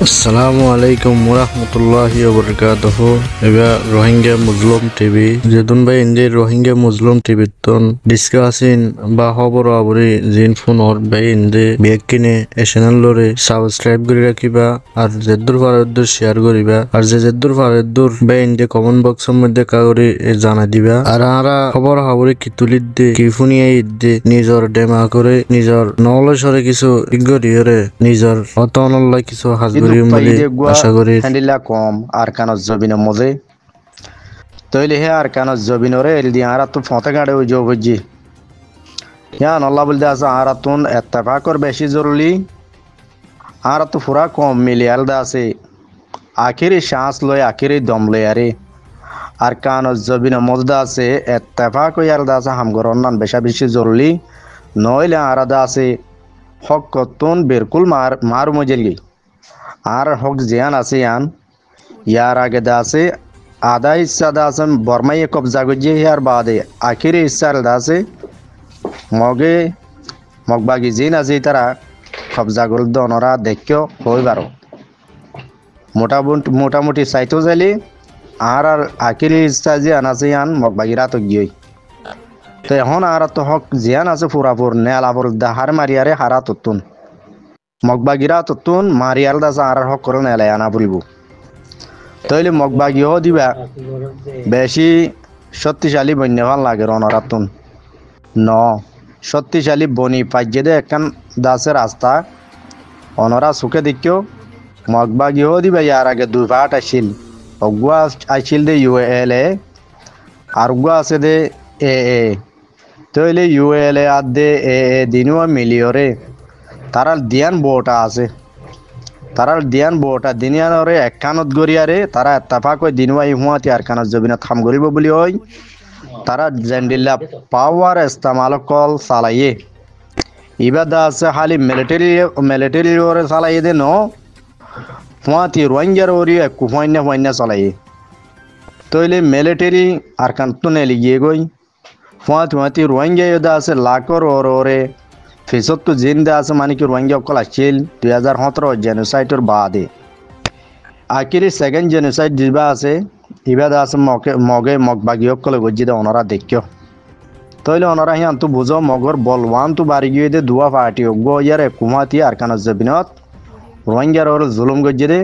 আসসালামু আলাইকুম ওরহমতুল্লাহি ওবরকাতুহু। এবা রোহিঙ্গা মুসলিম টিভি যেদুন ভাই ইন্দি রোহিঙ্গা মুসলিম টিভি তন ডিসকাসিন বা খবর আবরি জিন ফোন অর ভাই ইন্দি বেগ কিনে এ চ্যানেল লরে সাবস্ক্রাইব করে রাখিবা আর যেদুর ফারদুর শেয়ার করিবা আর যেদুর ফারদুর ভাই ইন্দি কমেন্ট বক্সের মধ্যে কাগরি জানা দিবা আর আরা খবর আবরি কি তুলিদ দে কি ফুনিয়ে ইদ্দে নিজর ডেমা করে নিজর নলেজরে কিছু ইগরিয়রে নিজর অতনল্লা কিছু হাজবে আশা করি হ্যান্ডিলা কম আর কানত জবিন মজে তৈলে হে আর কানত জবিনরে এল দি আর তো ফতে গাড়ে ওই জব হজ্জি ইয়া নল্লা বলতে আছে আর তুন এত্তেফাকর বেশি জরুরি আর তো পুরা কম মিলি আলদা আছে আখিরি শ্বাস লয় আখিরি দম লয় আরে আর কানত জবিন মজদা আছে এত্তেফাক ওই আলদা আছে হামগর নান বেশি জরুরি নইলে আলাদা আছে হক কতুন বিরকুল মার মজেল গই আর হক জিয়ান আছে ইয়ার আগে দা আছে আধা হিস্সা দা আছে বর্মাইয়ে কবজা গজ্জে ইয়ার বাদে আখিরি হিস্সার দা আছে মগবাগি জিন আছে তারা কবজা করল দনরা দেখ্য হই বারো মোটামুটি সাইতো যাইলে আর আখিরি হিস্সা জিয়ান আছে মগবাগি রাত গিয়ে তো এখন আর তো হক জিয়ান আছে পুরাপুর নেলাপুর দাহার মারিয়ারে হারা তুতুন মগবাগিরা তুতুন মারিয়াল দাস আর হক করে নেলাই আনা বলবো তইলে মগবাগিও দিবা বেশি শক্তিশালী বন্যভান লাগে রনরাতুন ন শক্তিশালী বনি পাইজে দে একখান দাসের রাস্তা অনরা সুখে দেখিও মগবাগিও দিবা ইয়ার আগে দুই পাট আসিল অগুয়া আসিল দে ইউএলএ আর গুয়া আছে দে এ তইলে ইউএলএ আর দে এ দিনুয়া মিলিয়রে তারাল দিয়ান বোটা আছে তারাল দিয়ান বোটা দিনিয়ানরে একখানত গরিয়ারে তারা এত্তেফাক ওই দিনুয়া ইহুয়াতি আর কানত জবিনা থাম গরিব বলি হয় তারা জেন্ডিল্লা পাওয়ার ইস্তেমাল কল চালাইয়ে ইবাদা আছে খালি মিলিটারি ওরে চালাইয়ে দে ন হুয়াতি রোহিঙ্গার ওরি কুফাইনা চালাইয়ে তইলে মিলিটারি আর কানত নেলি গিয়ে গই হুয়াতি রোহিঙ্গা ইদা আছে লাখর ওরে ফিসত তো জিন্দা আছে মানে কি রোহিঙ্গা অকল আসছিল 2017 জেনোসাইডের বাদে আখিরি সেকেন্ড জেনোসাইড দিবা আছে ইবাদা আছে মগবাগি অকলে গজ্জি দে অনরা দেখিও তইলে অনরা হিয়ান তো বুঝো মগর বলওয়ান তো বাড়ি গিয়ে দে দুয়া পার্টি গো ইয়ারে কুমাতি আর কানত জবিনত রোহিঙ্গার ওর জুলুম গজ্জি দে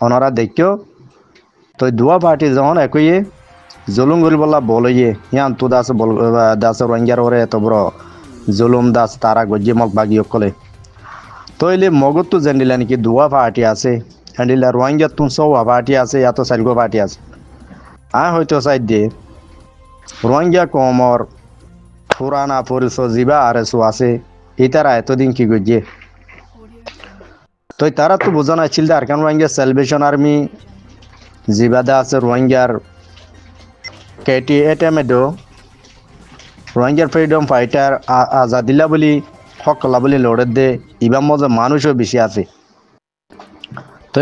অনরা দেখিও তো দুয়া পার্টি যখন একইয়ে জুলুম গরি বলা বলইয়ে হিয়ান তো দাস রোহিঙ্গার ওরে এত বড় জুলুম দাস তারা গজ্জি মগবাগি অকলে তইলে মগত তো জেন্ডিলা নাকি দুয়া পার্টি আছে হ্যান্ডিলা রোহিঙ্গা তুন সৌয়া পার্টি আছে এত সাইলগো পার্টি আছে হয়তো সাইড দিয়ে রোহিঙ্গা কমর পুরানা পরিচয় জিবা আর এসো আছে ইতারা এতদিন কি গজ্জে তো তারা তো বোঝানো ছিল আর কারণ রোহিঙ্গা সেলিব্রেশন আর্মি জিবাদা আছে রোহিঙ্গার কেটি এটেমেডো রোহিঙ্গার ফ্রিডম ফাইটার আজাদিল্লা বলি হকলা বলি লড়ে দে ইবার মজা মানুষও বেশি আছে তো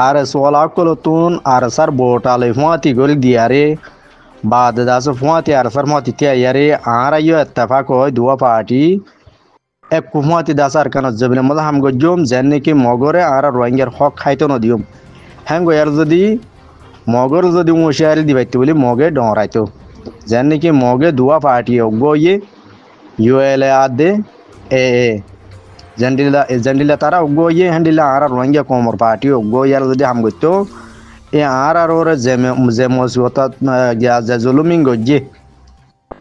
আর সোলা কল তুন আর সার বোটালে ফুয়াতি গল দিয়ারে বাদ দাস ফুয়াতি আর সার ফুয়াতি তিয়ারে আর আইও ইত্তেফাক হয় দুয়া পার্টি এক ফুয়াতি দাস আর কানত জবিনে মজা হাম গজুম জেনে কি মগরে আর রোহিঙ্গার হক খাইতো নদিউম হ্যাঁ গয়ার যদি মগর যদি মশারি দিবাইতে বলি মগে ডরাইতো যেন নাকি মগে দুয়া পার্টি গো ইয়ে ইউএলএ আদে এ জেন্ডিলা তারা গো ইয়ে হ্যান্ডিলা আর রোহিঙ্গা কমর পার্টি গো ইয়ার যদি হাম গতো এ আর ওর যে মসিবত জুলুমিং গজ্জে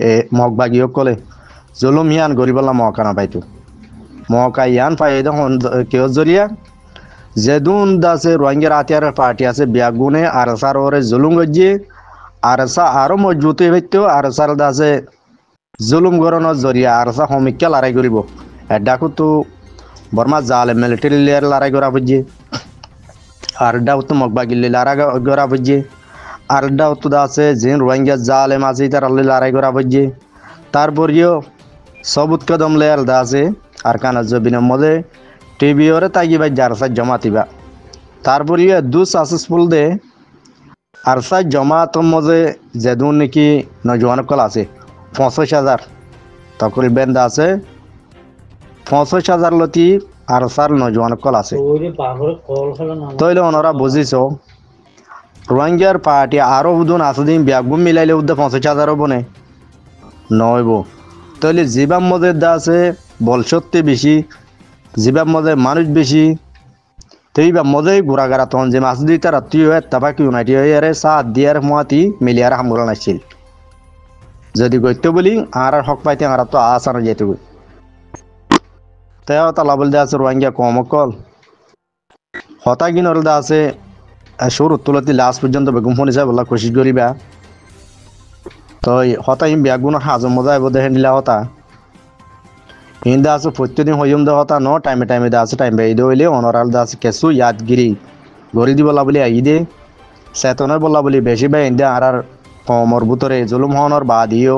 এ মগবাগি কলে জুলুম ইয়ান গরিবলা মহকা না পাইতো মহকা ইয়ান পাই কেউ জরিয়া যেদুন দাসে রোহিঙ্গার আতিয়ার পার্টি আছে বিয়াগুনে আর সার ওরে জুলুম গজ্জে আরসা আরো মজবুত হইতো আরসার দাসে জুলুম গরনের জরিয়া আরসা সমীক্ষা লড়াই করিব এডাকু তো বর্মা জালে মিলিটারি লেয়ার লড়াই করা বুঝছে আর ডাও তো মগবাগিল্লি লড়াই করা বুঝছে আর ডাও তো দাসে জিন রোহিঙ্গা জালে মাঝি তার লড়াই করা বুঝছে তারপরেও সবুত কদম লেয়ার দাসে আর কানা জবিনের মধ্যে টিভি ওরে তাগি ভাই জারসা জমাতিবা তারপরেও দু সাকসেসফুল দে আর সাই জমাতর মধ্যে যেদুন নাকি নজওয়ান কল আছে 65,000 তকরিবেন আছে 65,000 লতি আর সার নজওয়ান কল আছে তইলে ওনারা বুঝিছ রোহিঙ্গার পার্টি আরো উদুন আসদিন ব্যাগুম মিলাইলে উদ্দে 50,000 বনে নইব তাহলে জিবাম মধ্যে আছে বল সত্যি বেশি জিবাম মধ্যে মানুষ বেশি তৈবা মধ্যে ঘোরাগারা তখন যে মাছ দিই তারা তুই হয়ে তাবাকি ইউনাইটেড হয়ে আরে সাত দিয়ার মাতি মিলিয়ার হামগুলো নাছিল যদি গইতে বলি আর হক পাইতে আর তো আসানো যেতে তাই তালা বলতে আছে রোহিঙ্গা কম কল হতা কিন দা আছে শুরু তুলতি লাস্ট পর্যন্ত বেগুম ফোন হিসাবে বলা কোশিশ করিবা তো হতা ইম ব্যাগুন হাজম মজা বোধ হ্যান্ডিলা হতা হিন্দা আছে প্রত্যেকদিন হইম দে হতা ন টাইমে টাইমে দা আছে টাইম বেই দইলে অনরাল দা আছে কেসু ইয়াদগিরি গরি দি বলা বলি আই দে সেতনের বলা বলি বেশি বে ইন্দা আর কমর ভিতরে জুলুম হনর বাদিও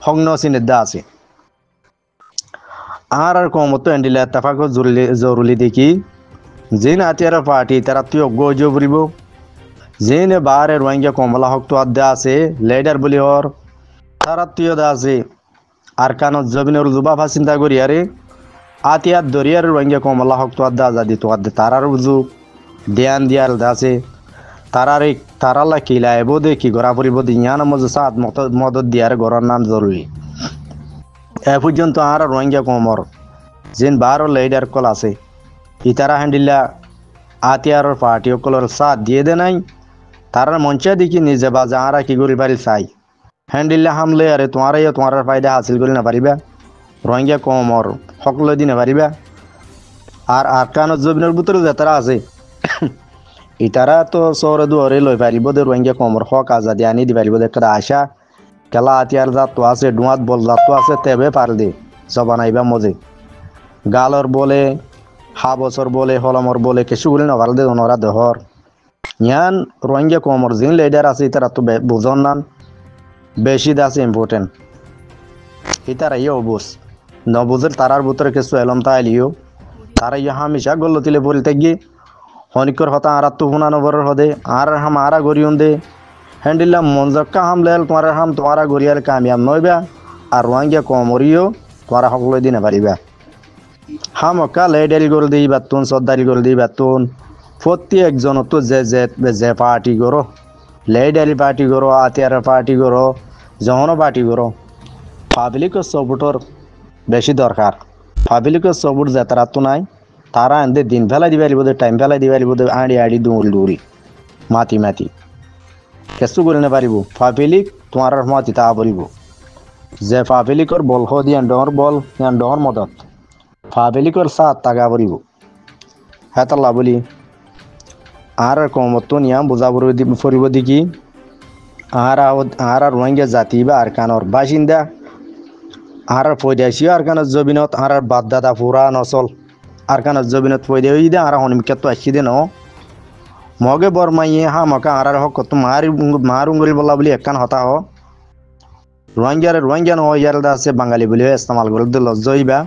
হংন সিনে দা আছে আর কমতো হ্যান্ডিলা তাফাক জরুরি দেখি জিন আতিয়ার পার্টি তারা তুই অজ্ঞ ফুরিব জিনে বারে রোহিঙ্গা কমলা হক তো আদা আছে লেডার বলি হর তারা তুই দা আছে আর কানত জবিনের জুবাফা চিন্তা করি আরে আতিয়ার দরিয়ার রোহিঙ্গা কমলা হক তো আদা আজাদি তো আদে তারার বুঝু ধ্যান দিয়ার আছে তারারে তারালা কিলাই বোধে কি গড়া ফুরিব দিয়ান মজা সাত মদত দিয়ার গড়ার নাম জরুরি এ পর্যন্ত আর রোহিঙ্গা কমর জিন বারো লেডার কল আছে ইতারা হ্যান্ডিলা আতিয়ার পার্টি কলর সাথ দিয়ে দে নাই তারা মঞ্চে দেখি নিজে বা যাহারা কি করি পারি চাই হ্যান্ডিল্লা হামলে আরে তোমার ফায়দা হাসিল করি না পারিবা রোহিঙ্গা কমর সকলে দি না পারিবা আর আরকানত জবিনের ভিতরে যাতারা আছে ইতারা তো সৌরে দুয়ারে লই পারিব দে রোহিঙ্গা কমর হক আজাদি আনি দি পারিব দে একটা আশা খেলা আতিয়ার জাত আছে ডুয়াত বল জাত আছে তেবে পার দে জবানাইবা মজে গালর বলে হা বছর বলে হলমর বলে কিছু বলে না দে ওনরা দেহর ইয়ান রোহিঙ্গা কমর জিন লিডার আছে তারা তো বুঝন নান বেশি আছে ইম্পর্টেন্ট ইতারা ইয়ে অবুস নবুজের তারার ভিতরে কিছু এলম তাইলিও তারা ইয়ে হামেশা গল্ল তিলে বলতে গিয়ে হনিকর হতা আর তো হুনা নবরের হদে আর হাম আরা গরিয়ন দে হ্যান্ডিল্লা মঞ্জক্কা হাম লেল তোমারা গরিয়ার কামিয়াব নইবা আর রোহিঙ্গা কমরিও তোমারা সকলে দিনে পারিবা হামকা লেডারি করে দিই বাতুন সর্দারি করে দিই বাতুন প্রত্যেকজন তো যে পার্টি করো লেডারি পার্টি করো আতিয়ার পার্টি করো যখন পার্টি করো পাবলিকের সাপোর্টর বেশি দরকার পাবলিকের সাপোর্ট যে তারা তো নাই তারা এনে দিন ফেলাই দিবে বোধ টাইম ফেলাই দিবে বোধ আড়ি দৌড়ি মাতি কেসু করে না পারিব পাবলিক তোমার মাতি তা পড়িব যে পাবলিকর বল দিয়ে বল ডর মদত পাবলিকর সাথ টাকা পড়িব হেতাল্লা বলি আর কমত নিয়াম বোঝা পড়িব দেখি আর রোহিঙ্গা জাতি বা আর কানর বাসিন্দা আর পয়দাসীয় আর কানত জবিনত আর বাদদাদা পুরা নচল আর কানত জবিনত পয়দা হয়ে দে আর হনিমিকাত তো আসি দে ন মগে বরমাইয়ে মকা আর হক তো মারুঙ্গলি বলা বলি একখান হতা হ রোহিঙ্গা নয় ইয়ার আছে বাঙালি বলি ইস্তেমাল করে দিল লজ্জইবা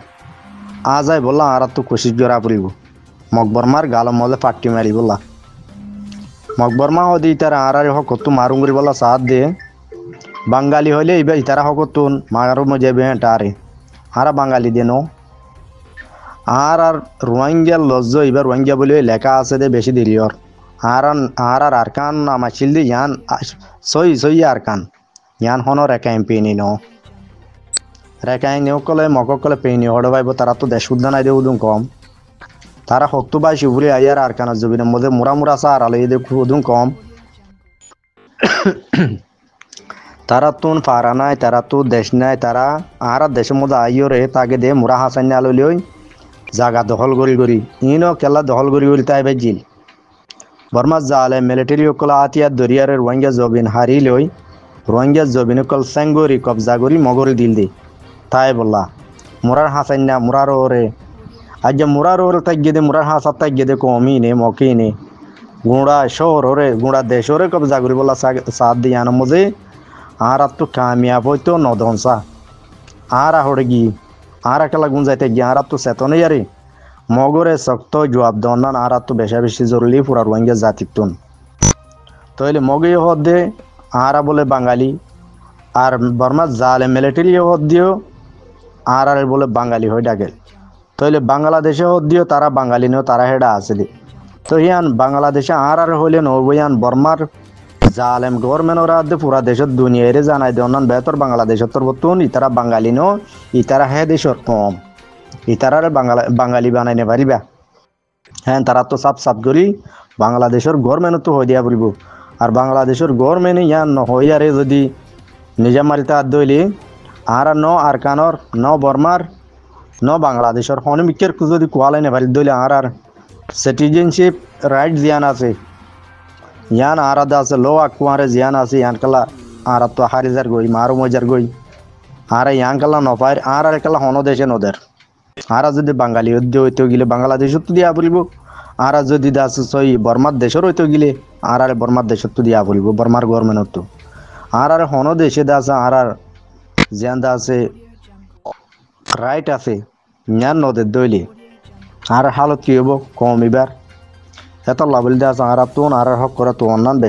আজাই বললা আর তো কোশিশ করা পড়িব মকবরমার গাল মজে পাট্টি মারি বললা মকবরমা হদি তারা আর হক তো মারুঙ্গলি বলা সাথ দে বাঙালি হইলে এইবার ইতারা হক তুন মারো মজে বেটারে আর বাঙালি দেন আর রোহিঙ্গা লজ্জ এবার রোহিঙ্গা বলে লেখা আছে দে বেশি দেরিয়র আর আরকান আমাছিল দি ইয়ান সই আরকান ইয়ান হন রেকাইম পেনি ন রেকাইম নেও কলে মক কলে পেনি হড় ভাইব তারা তো দেশ উদ্যান আই দেউদুম কম তারা হত্তু বাই শিবুলি আইয়ার আরকান জবিনের মধ্যে মুরা সার আলাই দে উদুম কম তারা তুন পারা নাই তারা তো দেশ নাই তারা আর দেশের মধ্যে আইও রে তাকে দে মুরা হাসান আলই জাগা দখল করি ইনো কেলা দখল করি তাই বেজিল বর্মা জালে মিলিটারি কল আতিয়ার দরিয়ার রোহিঙ্গা জবিন হারি লই রোহিঙ্গা জবিন কল সেঙ্গরি কবজা করি মগরি দিল দি তাই বললা মুরার হাসান না মুরার ওরে আজ মুরার ওরে তাই গেদে মুরার হাসাত তাই গেদে কমি নে মকি নে গুঁড়া শহর ওরে গুঁড়া দেশ ওরে কবজা করি বললা সাথ দিয়ে আনো মজে আর তো কামিয়াব হইতো নদনসা আর হড়ে গি আর একলা গুণ যাইতে গিয়ে আর তো চেতনে আরে মগরে শক্ত জবাব দন্নান আর তো বেশি জরুরি পুরা রোহিঙ্গা জাতিতুন তাইলে মগে হদ দে আর বলে বাঙালি আর বর্মা জালে মিলিটারি হদ দিও আর বলে বাঙালি হয়ে ডাকে তাহলে বাংলাদেশে দিও তারা বাঙালি নেও তারা হেডা আসলে তো ইয়ান বাংলাদেশে আর হইলে নবয়ান বর্মার জালেম গভর্নমেন্ট ওরা পুরা দেশের দুনিয়ারে জানাই দেন বেতর বাংলাদেশের তোর বর্তমান ইতারা বাঙালি নো ইতারা হে দেশের কম ইতারার বাঙালি বানাইনে পারিবা হ্যাঁ তারা তো সাপ সাপ করি বাংলাদেশের গভর্নমেন্ট তো হয়ে দিয়া পড়ব আর বাংলাদেশের গভর্নমেন্ট ইয়ান হইয়ারে যদি নিজামারিতে হাত দইলে আর আর কানর বর্মার বাংলাদেশের হনমিকের যদি কোয়ালাই নেভারি দইলে আর সিটিজেনশিপ রাইট জিয়ান আছে ইয়ান আর আছে লো আকুয়ারে জিয়ান আছে ইয়ান কালা আর তো হারিজার গই মারো মজার গই আর ইয়ান কালা নপায় আর কালা হন দেশে নদের আর যদি বাঙালি হইতে গেলে বাংলাদেশত তো দিয়া পড়ব আর যদি দাস সই বর্মার দেশের হইতে গেলে আর বর্মার দেশত তো দিয়া পড়ব বর্মার গভর্নমেন্ট তো আর হন দেশে দাস আর জিয়ান আছে রাইট আছে ইয়ান নদের দইলে আর হালত কি হবো কম এবার এত লাভল দাস আর তো আর হক করা তো অন্যান্য